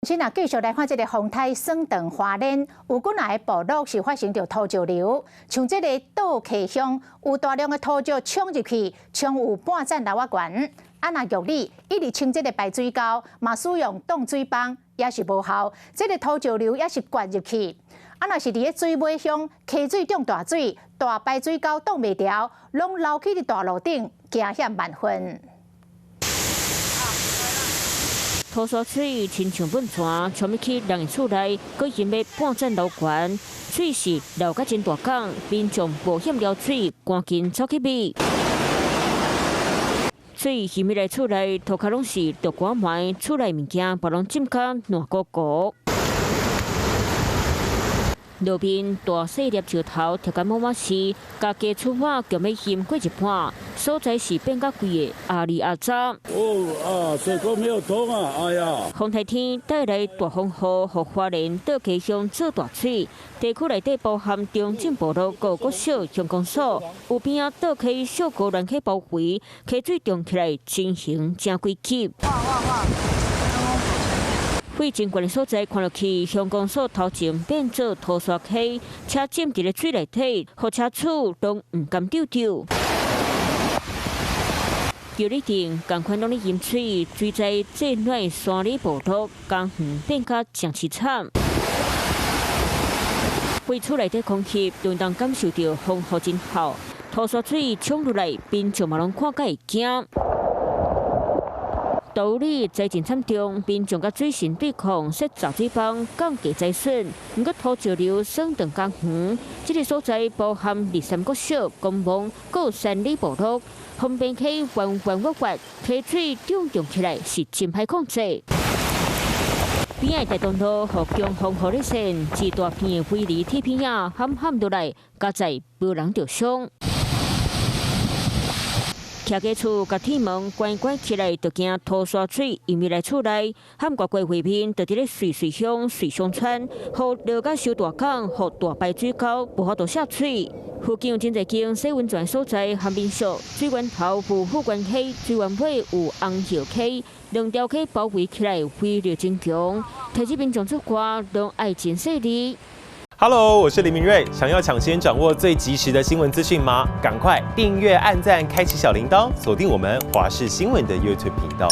先啊，继续来看这个风台升等花莲有几内部落是发生着土石流，像这个倒溪乡有大量的土石冲入去，冲有半层楼啊悬。啊，那玉里一直清这个排水沟，嘛使用挡水棒也是无效，这个土石流也是灌入去。啊，若是伫个水尾乡溪水中大水，大排水沟挡袂牢，拢流去伫大路顶，惊险万分。 土沙水亲像本泉，冲入去人的厝内，佫淹要半层楼悬。水势流甲真大港，民众冒险撩水，赶紧走去避。水淹入来厝内，涂骹拢是着赶埋，厝内物件把拢浸甲烂糊糊。路边大细粒石头贴甲满满是，家家厝瓦强要淹过一半，所在是变甲规个阿里阿扎。水沟没有通啊！哎呀！风台天带来大风雨，互花莲倒溪乡做大水。地区内底包含中正部落、国小、乡公所，有边啊倒溪小高乱溪包围，溪水涨起来情形真危急。位真悬的所在看落去，乡公所头前变做土沙溪，车浸伫咧水内底，互车厝拢唔敢丢丢。 有你定，共款拢咧淹水，水灾最软山里部落，工园变甲真凄惨。为厝内底空气，顿当感受到风雨真好，土沙水冲入来，民众嘛拢看甲会惊。 道理灾情惨重，民众甲水神对抗，设杂水帮降低灾损。不过土石流升等工园，这个所在包含23个小、公墓、有山里部落，旁边溪弯弯弯弯，溪水涨涌起来是真歹控制。边个大东路和强风火力线，一大片的威力铁片啊，喊落来，加在无人着伤。 徛家厝，甲铁门关起来，就惊土沙水淹入来厝内。喊外国画面，就伫咧水乡水上村，互流甲修大港，互大排水沟无法度下水。附近有真侪间洗温泉所在，和民宿水源头有富源溪，水源尾有红叶溪，两条溪包围起来，威力真强。提醒民众出外，拢爱真细腻。 Hello， 我是林明瑞。想要抢先掌握最及时的新闻资讯吗？赶快订阅、按赞、开启小铃铛，锁定我们华视新闻的 YouTube 频道。